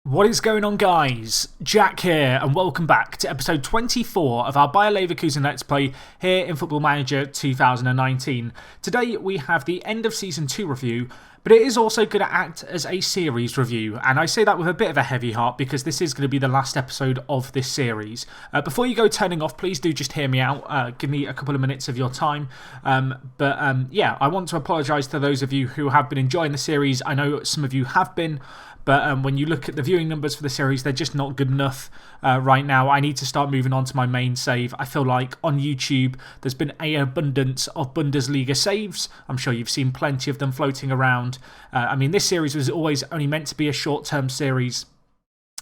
What is going on, guys? Jack here, and welcome back to episode 24 of our Bayer Leverkusen Let's Play here in Football Manager 2019. Today we have the end of Season 2 review, but it is also going to act as a series review, and I say that with a bit of a heavy heart because this is going to be the last episode of this series. Before you go turning off, please do just hear me out, give me a couple of minutes of your time. Yeah, I want to apologise to those of you who have been enjoying the series. I know some of you have been, but when you look at the viewing numbers for the series, they're just not good enough right now. I need to start moving on to my main save. I feel like on YouTube, there's been an abundance of Bundesliga saves. I'm sure you've seen plenty of them floating around. I mean, this series was always only meant to be a short-term series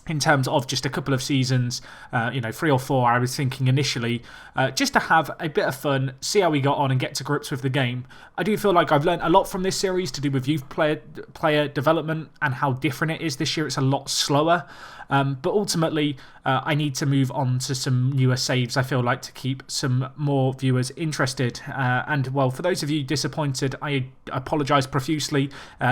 in terms of just a couple of seasons, 3 or 4, I was thinking initially, just to have a bit of fun, see how we got on and get to grips with the game. I do feel like I've learned a lot from this series to do with youth player development and how different it is this year. It's a lot slower. But ultimately, I need to move on to some newer saves, I feel like, to keep some more viewers interested. And, well, for those of you disappointed, I apologise profusely.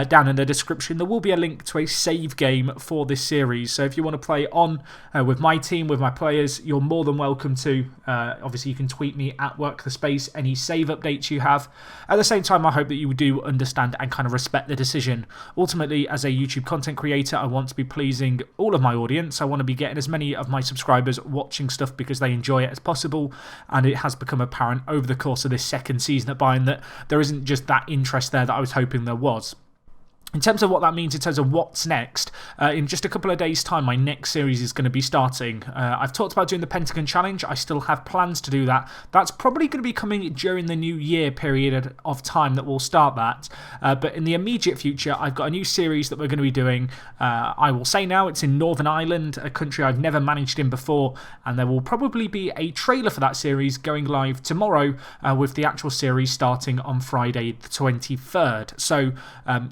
Down in the description, there will be a link to a save game for this series. So if you want to play on with my team, with my players, you're more than welcome to. Obviously, you can tweet me at WorkTheSpace any save updates you have. At the same time, I hope that you do understand and kind of respect the decision. Ultimately, as a YouTube content creator, I want to be pleasing all of my audience. I want to be getting as many of my subscribers watching stuff because they enjoy it as possible, and it has become apparent over the course of this second season at Bayern that there isn't just that interest there that I was hoping there was. In terms of what that means, in terms of what's next, in just a couple of days' time, my next series is going to be starting. I've talked about doing the Pentagon Challenge. I still have plans to do that. That's probably going to be coming during the new year period of time that we'll start that. But in the immediate future, I've got a new series that we're going to be doing. I will say now it's in Northern Ireland, a country I've never managed in before, and there will probably be a trailer for that series going live tomorrow, with the actual series starting on Friday the 23rd. So,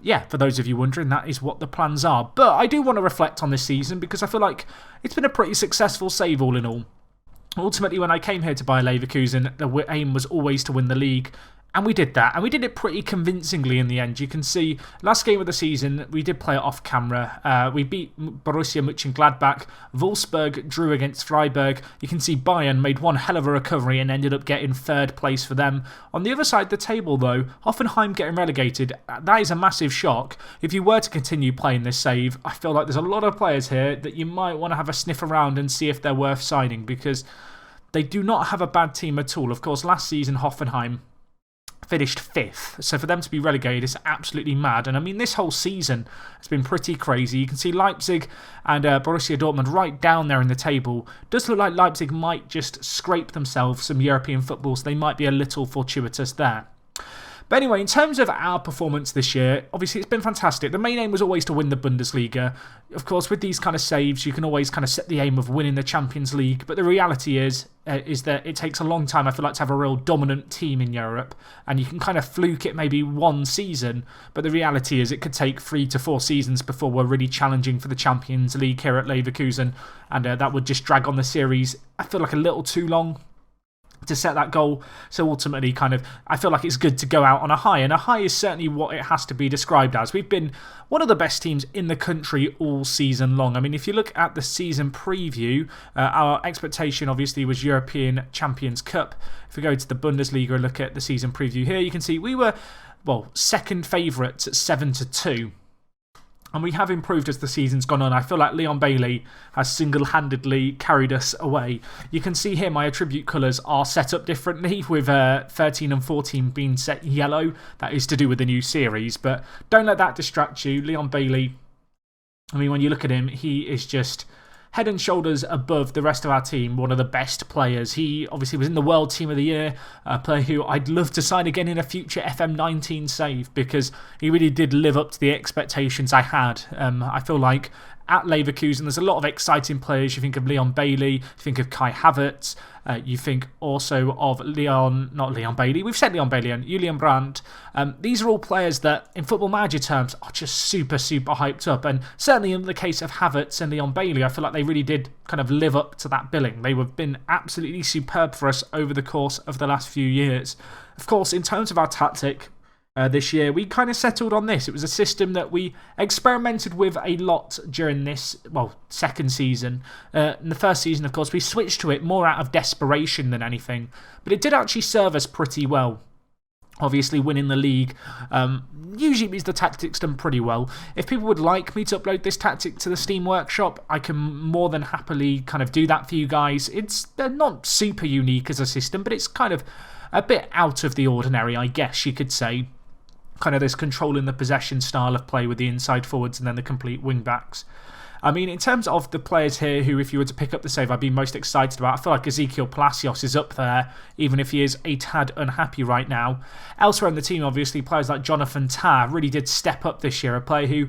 yeah, for those of you wondering, that is what the plans are. But I do want to reflect on this season because I feel like it's been a pretty successful save all in all. Ultimately, when I came here to Bayer Leverkusen, the aim was always to win the league. And we did that, and we did it pretty convincingly in the end. You can see, last game of the season, we did play it off camera. We beat Borussia Mönchengladbach. Wolfsburg drew against Freiburg. You can see Bayern made one hell of a recovery and ended up getting third place for them. On the other side of the table, though, Hoffenheim getting relegated, that is a massive shock. If you were to continue playing this save, I feel like there's a lot of players here that you might want to have a sniff around and see if they're worth signing, because they do not have a bad team at all. Of course, last season, Hoffenheim finished 5th, so for them to be relegated is absolutely mad. And I mean, this whole season has been pretty crazy. You can see Leipzig and Borussia Dortmund right down there in the table. Does look like Leipzig might just scrape themselves some European football, so they might be a little fortuitous there. But anyway, in terms of our performance this year, obviously it's been fantastic. The main aim was always to win the Bundesliga. Of course, with these kind of saves, you can always kind of set the aim of winning the Champions League. But the reality is that it takes a long time, I feel like, to have a real dominant team in Europe. And you can kind of fluke it maybe one season. But the reality is it could take 3 to 4 seasons before we're really challenging for the Champions League here at Leverkusen. And that would just drag on the series, I feel like, a little too long to set that goal. So ultimately, I feel like it's good to go out on a high, and a high is certainly what it has to be described as. We've been one of the best teams in the country all season long. I mean, if you look at the season preview, our expectation obviously was European Champions Cup. If we go to the Bundesliga and look at the season preview here, you can see we were, second favourites at 7-2. And we have improved as the season's gone on. I feel like Leon Bailey has single-handedly carried us away. You can see here my attribute colours are set up differently, with 13 and 14 being set yellow. That is to do with the new series. But don't let that distract you. Leon Bailey, I mean, when you look at him, he is just head and shoulders above the rest of our team, one of the best players. He obviously was in the World Team of the Year, a player who I'd love to sign again in a future FM19 save, because he really did live up to the expectations I had. I feel like at Leverkusen, there's a lot of exciting players. You think of Leon Bailey, you think of Kai Havertz, you think also of not Leon Bailey, we've said Leon Bailey and Julian Brandt. These are all players that, in Football Manager terms, are just super, super hyped up. And certainly in the case of Havertz and Leon Bailey, I feel like they really did kind of live up to that billing. They have been absolutely superb for us over the course of the last few years. Of course, in terms of our tactic, this year, we kind of settled on this. It was a system that we experimented with a lot during this, second season. In the first season, of course, we switched to it more out of desperation than anything. But it did actually serve us pretty well. Obviously, winning the league usually means the tactic's done pretty well. If people would like me to upload this tactic to the Steam Workshop, I can more than happily kind of do that for you guys. They're not super unique as a system, but it's kind of a bit out of the ordinary, I guess you could say. Kind of this controlling the possession style of play with the inside forwards and then the complete wing backs. I mean, in terms of the players here who, if you were to pick up the save, I'd be most excited about, I feel like Ezekiel Palacios is up there, even if he is a tad unhappy right now. Elsewhere in the team, obviously, players like Jonathan Tah really did step up this year. A player who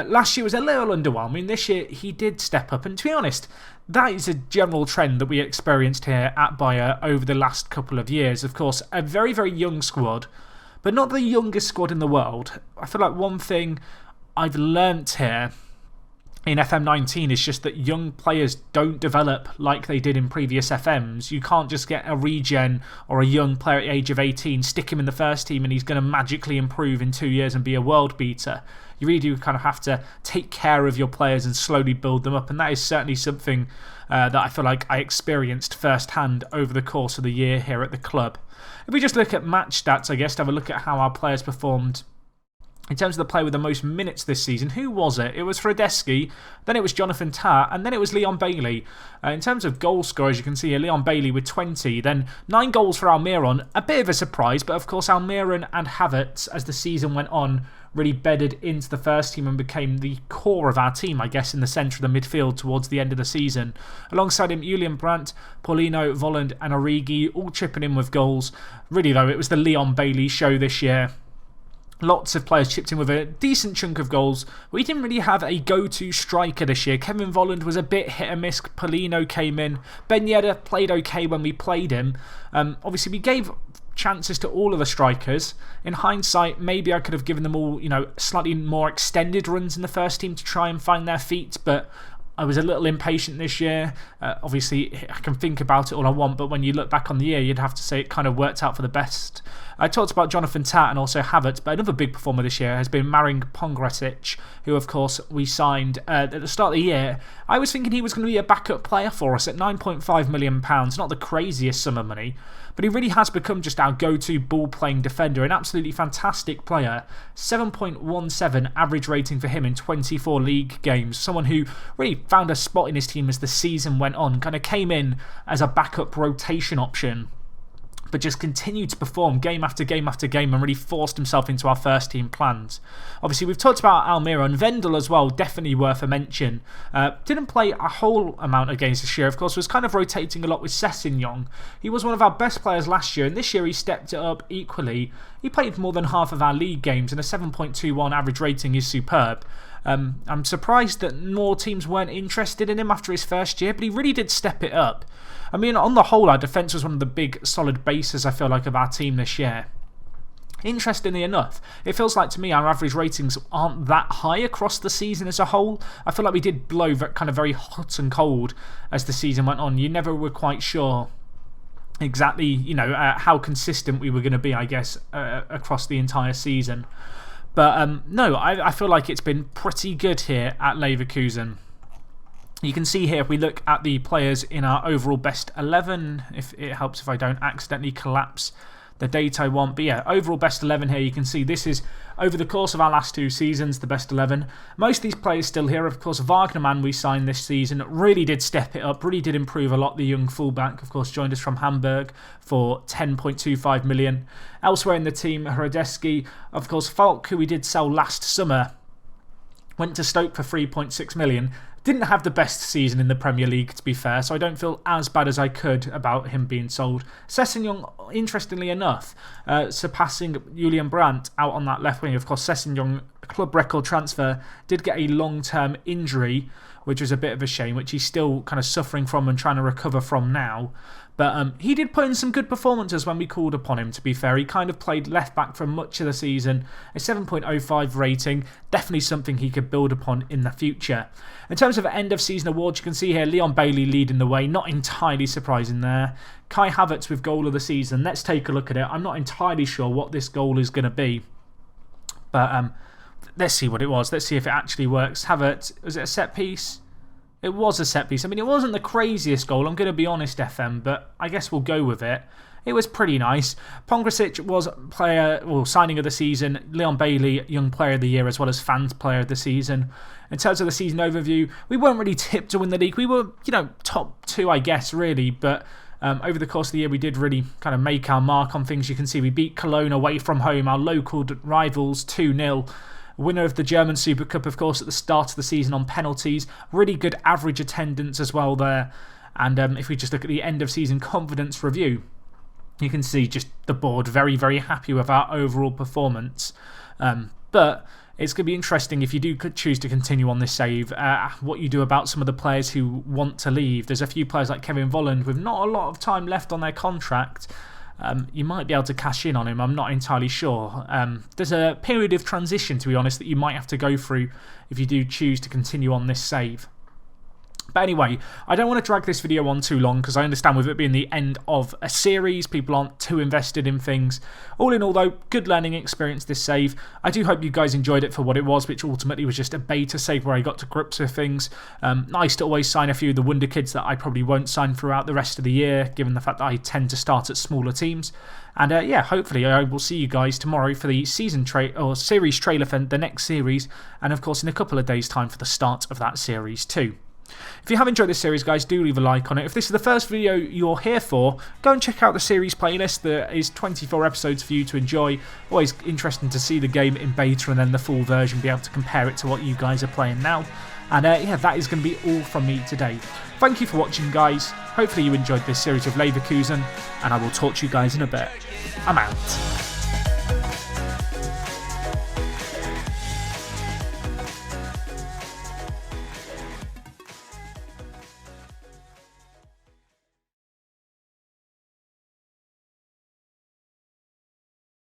last year was a little underwhelming. This year, he did step up. And to be honest, that is a general trend that we experienced here at Bayer over the last couple of years. Of course, a very, very young squad, but not the youngest squad in the world. I feel like one thing I've learnt here in FM19 is just that young players don't develop like they did in previous FMs. You can't just get a regen or a young player at the age of 18, stick him in the first team and he's going to magically improve in 2 years and be a world beater. You really do kind of have to take care of your players and slowly build them up, and that is certainly something that I feel like I experienced firsthand over the course of the year here at the club. If we just look at match stats, I guess, to have a look at how our players performed in terms of the player with the most minutes this season, who was it? It was Fradeski, then it was Jonathan Tah, and then it was Leon Bailey. In terms of goal scorers, you can see here Leon Bailey with 20, then 9 goals for Almiron. A bit of a surprise, but of course Almiron and Havertz, as the season went on, really bedded into the first team and became the core of our team, I guess, in the centre of the midfield towards the end of the season. Alongside him, Julian Brandt, Paulino, Volland and Origi all chipping in with goals. Really though, it was the Leon Bailey show this year. Lots of players chipped in with a decent chunk of goals. We didn't really have a go-to striker this year. Kevin Volland was a bit hit and miss. Paulino came in. Ben Yedder played okay when we played him. Obviously, we gave chances to all of the strikers. In hindsight, maybe I could have given them all, slightly more extended runs in the first team to try and find their feet, but I was a little impatient this year. Obviously, I can think about it all I want, but when you look back on the year, you'd have to say it kind of worked out for the best. I talked about Jonathan Tah and also Havertz, but another big performer this year has been Marin Pongracic, who, of course, we signed at the start of the year. I was thinking he was going to be a backup player for us at £9.5 million, not the craziest sum of money, but he really has become just our go-to ball-playing defender, an absolutely fantastic player. 7.17 average rating for him in 24 league games. Someone who really found a spot in his team as the season went on, kind of came in as a backup rotation option, but just continued to perform game after game after game and really forced himself into our first team plans. Obviously, we've talked about Almira and Vendel as well, definitely worth a mention. Didn't play a whole amount of games this year, of course, was kind of rotating a lot with Sessegnon. He was one of our best players last year, and this year he stepped it up equally. He played more than half of our league games, and a 7.21 average rating is superb. I'm surprised that more teams weren't interested in him after his first year, but he really did step it up. I mean, on the whole, our defence was one of the big, solid bases, I feel like, of our team this year. Interestingly enough, it feels like to me our average ratings aren't that high across the season as a whole. I feel like we did blow kind of very hot and cold as the season went on. You never were quite sure exactly, how consistent we were going to be, I guess, across the entire season. But no, I feel like it's been pretty good here at Leverkusen. You can see here, if we look at the players in our overall best 11, if it helps if I don't accidentally collapse the date I want. But yeah, overall best 11 here, you can see this is, over the course of our last 2 seasons, the best 11. Most of these players still here. Of course, Wagnerman we signed this season really did step it up, really did improve a lot. The young fullback, of course, joined us from Hamburg for 10.25 million. Elsewhere in the team, Hradeski, of course, Falk, who we did sell last summer, went to Stoke for 3.6 million. Didn't have the best season in the Premier League, to be fair, so I don't feel as bad as I could about him being sold. Sessegnon, interestingly enough, surpassing Julian Brandt out on that left wing. Of course, Sessegnon, club record transfer, did get a long-term injury, which was a bit of a shame, which he's still kind of suffering from and trying to recover from now. But he did put in some good performances when we called upon him, to be fair. He kind of played left-back for much of the season. A 7.05 rating, definitely something he could build upon in the future. In terms of end-of-season awards, you can see here Leon Bailey leading the way. Not entirely surprising there. Kai Havertz with goal of the season. Let's take a look at it. I'm not entirely sure what this goal is going to be. But let's see what it was. Let's see if it actually works. Havertz, was it a set piece? It was a set piece. I mean, it wasn't the craziest goal, I'm going to be honest, FM, but I guess we'll go with it. It was pretty nice. Pongrasic was signing of the season. Leon Bailey, Young Player of the Year, as well as Fans Player of the Season. In terms of the season overview, we weren't really tipped to win the league. We were, top 2, I guess, really, but over the course of the year, we did really kind of make our mark on things. You can see we beat Cologne away from home, our local rivals, 2-0. Winner of the German Super Cup, of course, at the start of the season on penalties. Really good average attendance as well there. And if we just look at the end of season confidence review, you can see just the board very, very happy with our overall performance. But it's going to be interesting if you do choose to continue on this save, what you do about some of the players who want to leave. There's a few players like Kevin Volland with not a lot of time left on their contract. You might be able to cash in on him, I'm not entirely sure. There's a period of transition, to be honest, that you might have to go through if you do choose to continue on this save. But anyway, I don't want to drag this video on too long because I understand with it being the end of a series, people aren't too invested in things. All in all though, good learning experience this save. I do hope you guys enjoyed it for what it was, which ultimately was just a beta save where I got to grips with things. Nice to always sign a few of the wonder kids that I probably won't sign throughout the rest of the year, given the fact that I tend to start at smaller teams. And yeah, hopefully I will see you guys tomorrow for the series trailer for the next series, and of course in a couple of days' time for the start of that series too. If you have enjoyed this series, guys, do leave a like on it. If this is the first video you're here for, go and check out the series playlist. There is 24 episodes for you to enjoy. Always interesting to see the game in beta and then the full version, be able to compare it to what you guys are playing now. And yeah, that is going to be all from me today. Thank you for watching, guys. Hopefully you enjoyed this series of Leverkusen, and I will talk to you guys in a bit. I'm out.